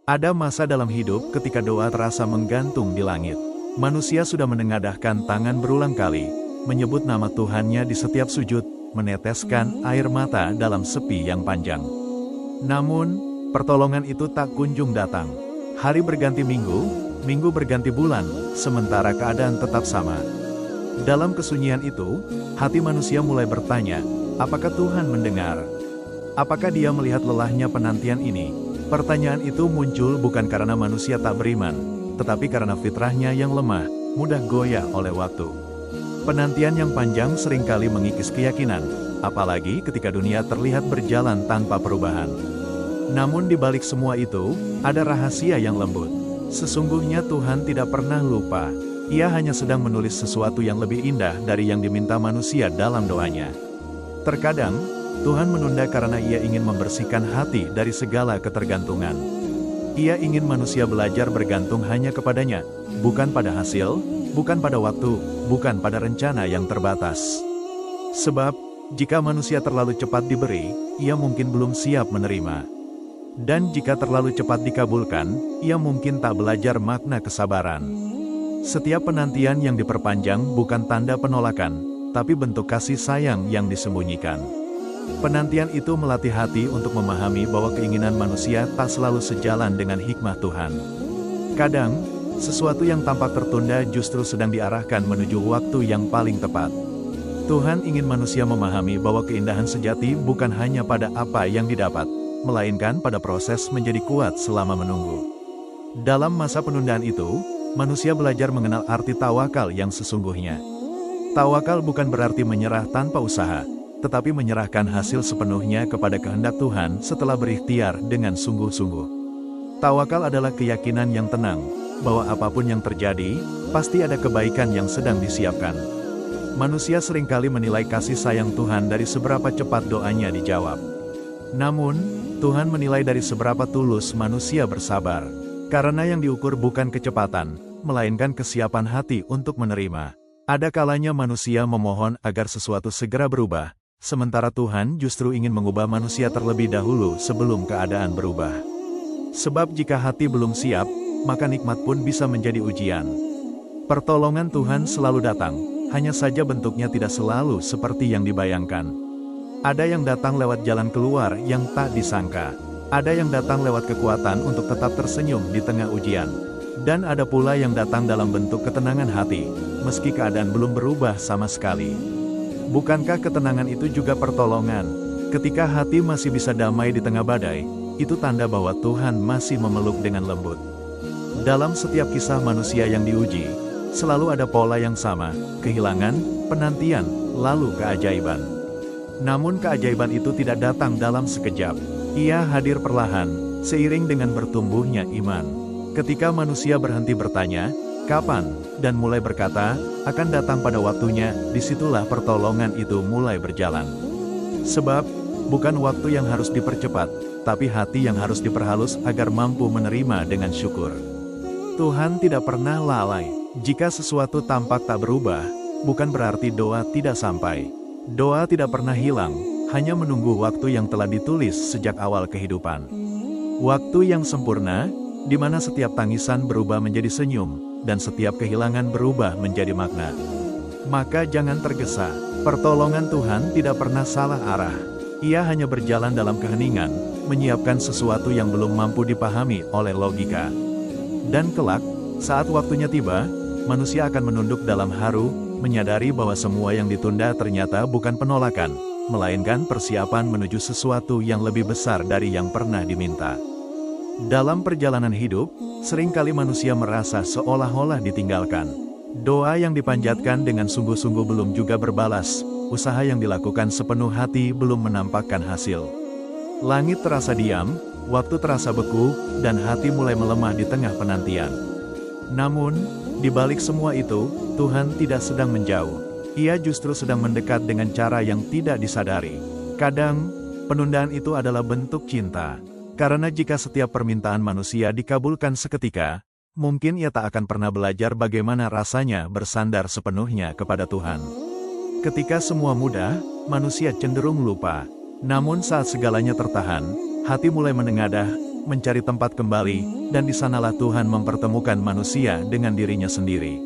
Ada masa dalam hidup ketika doa terasa menggantung di langit. Manusia sudah menengadahkan tangan berulang kali, menyebut nama Tuhannya di setiap sujud, meneteskan air mata dalam sepi yang panjang. Namun, pertolongan itu tak kunjung datang. Hari berganti minggu, minggu berganti bulan, sementara keadaan tetap sama. Dalam kesunyian itu, hati manusia mulai bertanya, apakah Tuhan mendengar? Apakah Dia melihat lelahnya penantian ini? Pertanyaan itu muncul bukan karena manusia tak beriman, tetapi karena fitrahnya yang lemah, mudah goyah oleh waktu. Penantian yang panjang seringkali mengikis keyakinan, apalagi ketika dunia terlihat berjalan tanpa perubahan. Namun di balik semua itu, ada rahasia yang lembut. Sesungguhnya Tuhan tidak pernah lupa. Ia hanya sedang menulis sesuatu yang lebih indah dari yang diminta manusia dalam doanya. Terkadang, Tuhan menunda karena Ia ingin membersihkan hati dari segala ketergantungan. Ia ingin manusia belajar bergantung hanya kepadanya, bukan pada hasil, bukan pada waktu, bukan pada rencana yang terbatas. Sebab, jika manusia terlalu cepat diberi, ia mungkin belum siap menerima. Dan jika terlalu cepat dikabulkan, ia mungkin tak belajar makna kesabaran. Setiap penantian yang diperpanjang bukan tanda penolakan, tapi bentuk kasih sayang yang disembunyikan. Penantian itu melatih hati untuk memahami bahwa keinginan manusia tak selalu sejalan dengan hikmah Tuhan. Kadang, sesuatu yang tampak tertunda justru sedang diarahkan menuju waktu yang paling tepat. Tuhan ingin manusia memahami bahwa keindahan sejati bukan hanya pada apa yang didapat, melainkan pada proses menjadi kuat selama menunggu. Dalam masa penundaan itu, manusia belajar mengenal arti tawakal yang sesungguhnya. Tawakal bukan berarti menyerah tanpa usaha, tetapi menyerahkan hasil sepenuhnya kepada kehendak Tuhan setelah berikhtiar dengan sungguh-sungguh. Tawakal adalah keyakinan yang tenang, bahwa apapun yang terjadi, pasti ada kebaikan yang sedang disiapkan. Manusia seringkali menilai kasih sayang Tuhan dari seberapa cepat doanya dijawab. Namun, Tuhan menilai dari seberapa tulus manusia bersabar. Karena yang diukur bukan kecepatan, melainkan kesiapan hati untuk menerima. Ada kalanya manusia memohon agar sesuatu segera berubah, sementara Tuhan justru ingin mengubah manusia terlebih dahulu sebelum keadaan berubah. Sebab jika hati belum siap, maka nikmat pun bisa menjadi ujian. Pertolongan Tuhan selalu datang, hanya saja bentuknya tidak selalu seperti yang dibayangkan. Ada yang datang lewat jalan keluar yang tak disangka. Ada yang datang lewat kekuatan untuk tetap tersenyum di tengah ujian. Dan ada pula yang datang dalam bentuk ketenangan hati, meski keadaan belum berubah sama sekali. Bukankah ketenangan itu juga pertolongan? Ketika hati masih bisa damai di tengah badai, itu tanda bahwa Tuhan masih memeluk dengan lembut. Dalam setiap kisah manusia yang diuji, selalu ada pola yang sama, kehilangan, penantian, lalu keajaiban. Namun keajaiban itu tidak datang dalam sekejap. Ia hadir perlahan, seiring dengan bertumbuhnya iman. Ketika manusia berhenti bertanya, kapan, dan mulai berkata, akan datang pada waktunya, disitulah pertolongan itu mulai berjalan. Sebab, bukan waktu yang harus dipercepat, tapi hati yang harus diperhalus agar mampu menerima dengan syukur. Tuhan tidak pernah lalai. Jika sesuatu tampak tak berubah, bukan berarti doa tidak sampai. Doa tidak pernah hilang, hanya menunggu waktu yang telah ditulis sejak awal kehidupan. Waktu yang sempurna, di mana setiap tangisan berubah menjadi senyum, dan setiap kehilangan berubah menjadi makna. Maka jangan tergesa, pertolongan Tuhan tidak pernah salah arah. Ia hanya berjalan dalam keheningan, menyiapkan sesuatu yang belum mampu dipahami oleh logika. Dan kelak, saat waktunya tiba, manusia akan menunduk dalam haru, menyadari bahwa semua yang ditunda ternyata bukan penolakan, melainkan persiapan menuju sesuatu yang lebih besar dari yang pernah diminta. Dalam perjalanan hidup, seringkali manusia merasa seolah-olah ditinggalkan. Doa yang dipanjatkan dengan sungguh-sungguh belum juga berbalas, usaha yang dilakukan sepenuh hati belum menampakkan hasil. Langit terasa diam, waktu terasa beku, dan hati mulai melemah di tengah penantian. Namun, di balik semua itu, Tuhan tidak sedang menjauh. Ia justru sedang mendekat dengan cara yang tidak disadari. Kadang, penundaan itu adalah bentuk cinta. Karena jika setiap permintaan manusia dikabulkan seketika, mungkin ia tak akan pernah belajar bagaimana rasanya bersandar sepenuhnya kepada Tuhan. Ketika semua mudah, manusia cenderung lupa. Namun saat segalanya tertahan, hati mulai menengadah, mencari tempat kembali, dan di sanalah Tuhan mempertemukan manusia dengan dirinya sendiri.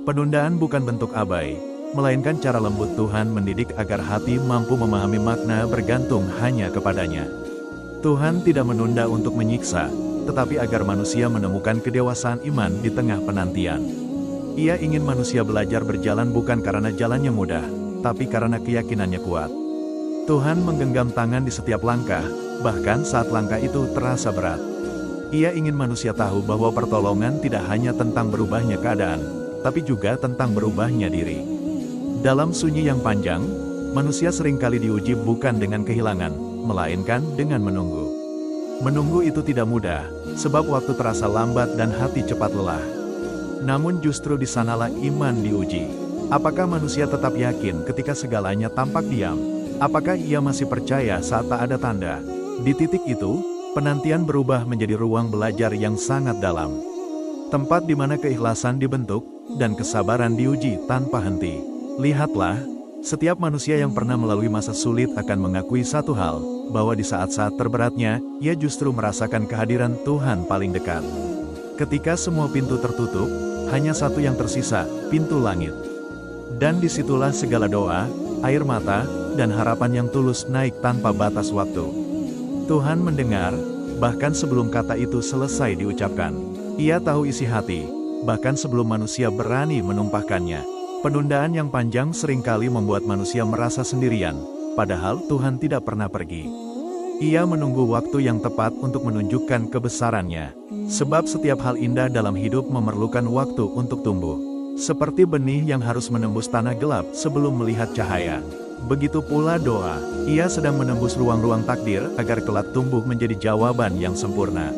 Penundaan bukan bentuk abai, melainkan cara lembut Tuhan mendidik agar hati mampu memahami makna bergantung hanya kepadanya. Tuhan tidak menunda untuk menyiksa, tetapi agar manusia menemukan kedewasaan iman di tengah penantian. Ia ingin manusia belajar berjalan bukan karena jalannya mudah, tapi karena keyakinannya kuat. Tuhan menggenggam tangan di setiap langkah, bahkan saat langkah itu terasa berat. Ia ingin manusia tahu bahwa pertolongan tidak hanya tentang berubahnya keadaan, tapi juga tentang berubahnya diri. Dalam sunyi yang panjang, manusia seringkali diuji bukan dengan kehilangan, melainkan dengan menunggu. Menunggu itu tidak mudah, sebab waktu terasa lambat dan hati cepat lelah. Namun justru di sanalah iman diuji. Apakah manusia tetap yakin ketika segalanya tampak diam? Apakah ia masih percaya saat tak ada tanda? Di titik itu, penantian berubah menjadi ruang belajar yang sangat dalam. Tempat di mana keikhlasan dibentuk, dan kesabaran diuji tanpa henti. Lihatlah, setiap manusia yang pernah melalui masa sulit akan mengakui satu hal, bahwa di saat-saat terberatnya, ia justru merasakan kehadiran Tuhan paling dekat. Ketika semua pintu tertutup, hanya satu yang tersisa, pintu langit. Dan disitulah segala doa, air mata, dan harapan yang tulus naik tanpa batas waktu. Tuhan mendengar, bahkan sebelum kata itu selesai diucapkan. Ia tahu isi hati, bahkan sebelum manusia berani menumpahkannya. Penundaan yang panjang seringkali membuat manusia merasa sendirian, padahal Tuhan tidak pernah pergi. Ia menunggu waktu yang tepat untuk menunjukkan kebesarannya. Sebab setiap hal indah dalam hidup memerlukan waktu untuk tumbuh. Seperti benih yang harus menembus tanah gelap sebelum melihat cahaya. Begitu pula doa, ia sedang menembus ruang-ruang takdir agar kelak tumbuh menjadi jawaban yang sempurna.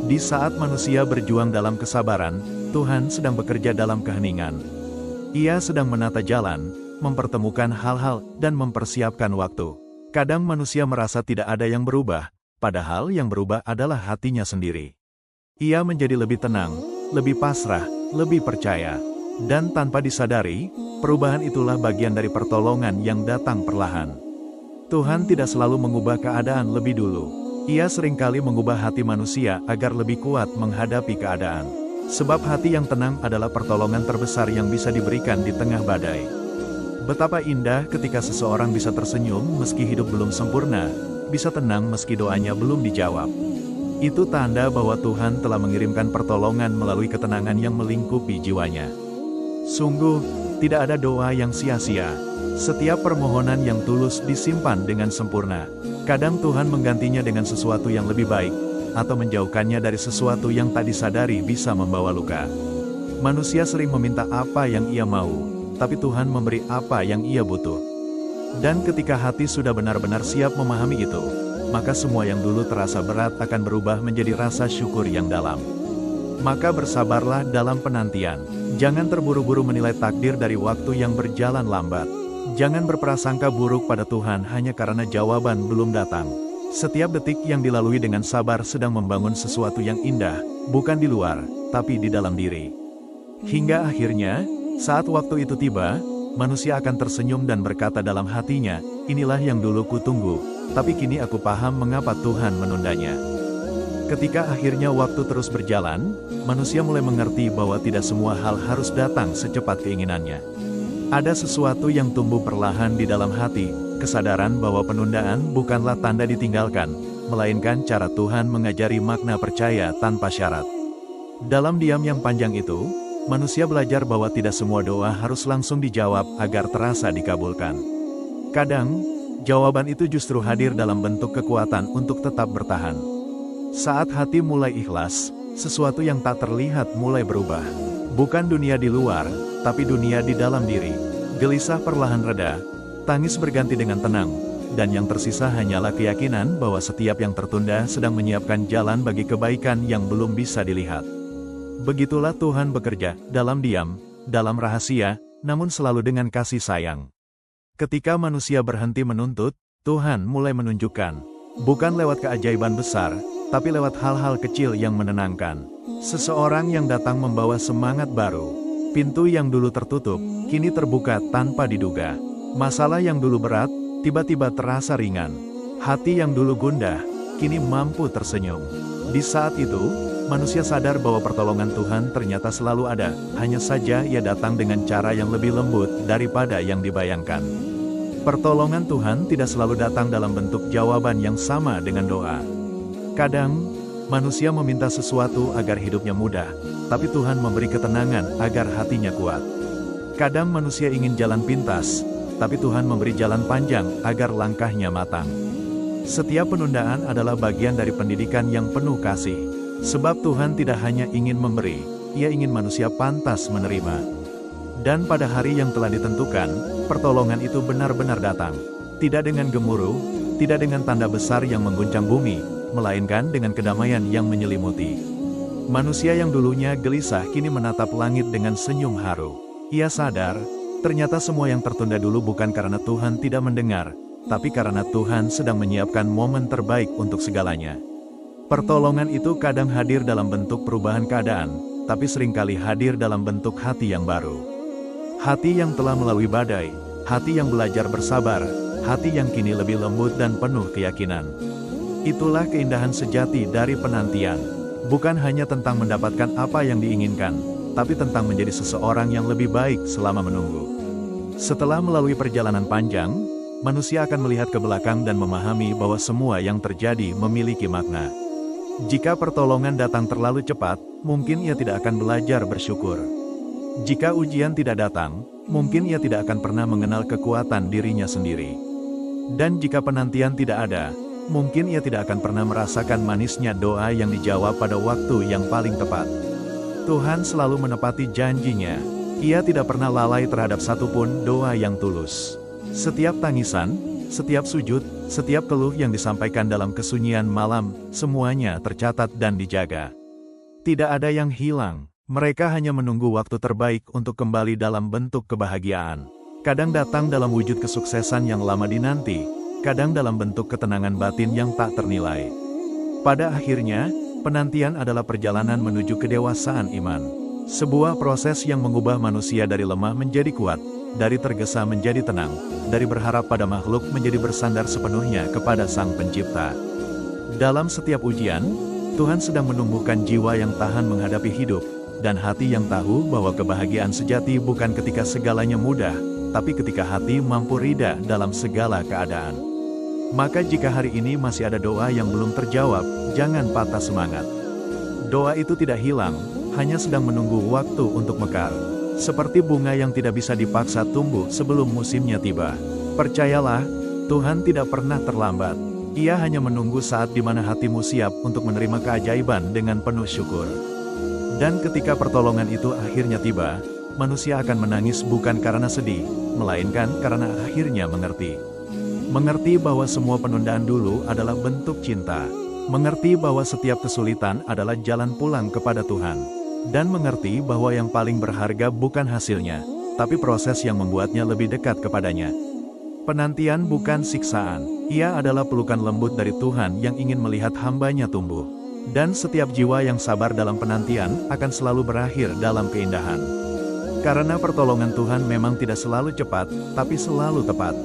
Di saat manusia berjuang dalam kesabaran, Tuhan sedang bekerja dalam keheningan. Ia sedang menata jalan, mempertemukan hal-hal, dan mempersiapkan waktu. Kadang manusia merasa tidak ada yang berubah, padahal yang berubah adalah hatinya sendiri. Ia menjadi lebih tenang, lebih pasrah, lebih percaya. Dan tanpa disadari, perubahan itulah bagian dari pertolongan yang datang perlahan. Tuhan tidak selalu mengubah keadaan lebih dulu. Ia seringkali mengubah hati manusia agar lebih kuat menghadapi keadaan. Sebab hati yang tenang adalah pertolongan terbesar yang bisa diberikan di tengah badai. Betapa indah ketika seseorang bisa tersenyum meski hidup belum sempurna, bisa tenang meski doanya belum dijawab. Itu tanda bahwa Tuhan telah mengirimkan pertolongan melalui ketenangan yang melingkupi jiwanya. Sungguh, tidak ada doa yang sia-sia. Setiap permohonan yang tulus disimpan dengan sempurna. Kadang Tuhan menggantinya dengan sesuatu yang lebih baik, atau menjauhkannya dari sesuatu yang tak disadari bisa membawa luka. Manusia sering meminta apa yang ia mau, tapi Tuhan memberi apa yang ia butuh. Dan ketika hati sudah benar-benar siap memahami itu, maka semua yang dulu terasa berat akan berubah menjadi rasa syukur yang dalam. Maka bersabarlah dalam penantian. Jangan terburu-buru menilai takdir dari waktu yang berjalan lambat. Jangan berprasangka buruk pada Tuhan hanya karena jawaban belum datang. Setiap detik yang dilalui dengan sabar sedang membangun sesuatu yang indah, bukan di luar, tapi di dalam diri. Hingga akhirnya, saat waktu itu tiba, manusia akan tersenyum dan berkata dalam hatinya, inilah yang dulu kutunggu, tapi kini aku paham mengapa Tuhan menundanya. Ketika akhirnya waktu terus berjalan, manusia mulai mengerti bahwa tidak semua hal harus datang secepat keinginannya. Ada sesuatu yang tumbuh perlahan di dalam hati, kesadaran bahwa penundaan bukanlah tanda ditinggalkan, melainkan cara Tuhan mengajari makna percaya tanpa syarat. Dalam diam yang panjang itu, manusia belajar bahwa tidak semua doa harus langsung dijawab agar terasa dikabulkan. Kadang, jawaban itu justru hadir dalam bentuk kekuatan untuk tetap bertahan. Saat hati mulai ikhlas, sesuatu yang tak terlihat mulai berubah. Bukan dunia di luar, tapi dunia di dalam diri. Gelisah perlahan reda, tangis berganti dengan tenang, dan yang tersisa hanyalah keyakinan bahwa setiap yang tertunda sedang menyiapkan jalan bagi kebaikan yang belum bisa dilihat. Begitulah Tuhan bekerja, dalam diam, dalam rahasia, namun selalu dengan kasih sayang. Ketika manusia berhenti menuntut, Tuhan mulai menunjukkan. Bukan lewat keajaiban besar, tapi lewat hal-hal kecil yang menenangkan. Seseorang yang datang membawa semangat baru. Pintu yang dulu tertutup, kini terbuka tanpa diduga. Masalah yang dulu berat, tiba-tiba terasa ringan. Hati yang dulu gundah, kini mampu tersenyum. Di saat itu, manusia sadar bahwa pertolongan Tuhan ternyata selalu ada, hanya saja ia datang dengan cara yang lebih lembut daripada yang dibayangkan. Pertolongan Tuhan tidak selalu datang dalam bentuk jawaban yang sama dengan doa. Kadang, manusia meminta sesuatu agar hidupnya mudah, tapi Tuhan memberi ketenangan agar hatinya kuat. Kadang manusia ingin jalan pintas, tapi Tuhan memberi jalan panjang agar langkahnya matang. Setiap penundaan adalah bagian dari pendidikan yang penuh kasih. Sebab Tuhan tidak hanya ingin memberi, Ia ingin manusia pantas menerima. Dan pada hari yang telah ditentukan, pertolongan itu benar-benar datang. Tidak dengan gemuruh, tidak dengan tanda besar yang mengguncang bumi, melainkan dengan kedamaian yang menyelimuti. Manusia yang dulunya gelisah kini menatap langit dengan senyum haru. Ia sadar, ternyata semua yang tertunda dulu bukan karena Tuhan tidak mendengar, tapi karena Tuhan sedang menyiapkan momen terbaik untuk segalanya. Pertolongan itu kadang hadir dalam bentuk perubahan keadaan, tapi seringkali hadir dalam bentuk hati yang baru. Hati yang telah melalui badai, hati yang belajar bersabar, hati yang kini lebih lembut dan penuh keyakinan. Itulah keindahan sejati dari penantian. Bukan hanya tentang mendapatkan apa yang diinginkan, tapi tentang menjadi seseorang yang lebih baik selama menunggu. Setelah melalui perjalanan panjang, manusia akan melihat ke belakang dan memahami bahwa semua yang terjadi memiliki makna. Jika pertolongan datang terlalu cepat, mungkin ia tidak akan belajar bersyukur. Jika ujian tidak datang, mungkin ia tidak akan pernah mengenal kekuatan dirinya sendiri. Dan jika penantian tidak ada, mungkin ia tidak akan pernah merasakan manisnya doa yang dijawab pada waktu yang paling tepat. Tuhan selalu menepati janjinya. Ia tidak pernah lalai terhadap satupun doa yang tulus. Setiap tangisan, setiap sujud, setiap keluh yang disampaikan dalam kesunyian malam, semuanya tercatat dan dijaga. Tidak ada yang hilang. Mereka hanya menunggu waktu terbaik untuk kembali dalam bentuk kebahagiaan. Kadang datang dalam wujud kesuksesan yang lama dinanti, kadang dalam bentuk ketenangan batin yang tak ternilai. Pada akhirnya, penantian adalah perjalanan menuju kedewasaan iman. Sebuah proses yang mengubah manusia dari lemah menjadi kuat, dari tergesa menjadi tenang, dari berharap pada makhluk menjadi bersandar sepenuhnya kepada Sang Pencipta. Dalam setiap ujian, Tuhan sedang menumbuhkan jiwa yang tahan menghadapi hidup, dan hati yang tahu bahwa kebahagiaan sejati bukan ketika segalanya mudah, tapi ketika hati mampu rida dalam segala keadaan. Maka jika hari ini masih ada doa yang belum terjawab, jangan patah semangat. Doa itu tidak hilang, hanya sedang menunggu waktu untuk mekar. Seperti bunga yang tidak bisa dipaksa tumbuh sebelum musimnya tiba. Percayalah, Tuhan tidak pernah terlambat. Ia hanya menunggu saat di mana hatimu siap untuk menerima keajaiban dengan penuh syukur. Dan ketika pertolongan itu akhirnya tiba, manusia akan menangis bukan karena sedih, melainkan karena akhirnya mengerti. Mengerti bahwa semua penundaan dulu adalah bentuk cinta. Mengerti bahwa setiap kesulitan adalah jalan pulang kepada Tuhan. Dan mengerti bahwa yang paling berharga bukan hasilnya, tapi proses yang membuatnya lebih dekat kepadanya. Penantian bukan siksaan, ia adalah pelukan lembut dari Tuhan yang ingin melihat hambanya tumbuh. Dan setiap jiwa yang sabar dalam penantian akan selalu berakhir dalam keindahan. Karena pertolongan Tuhan memang tidak selalu cepat, tapi selalu tepat.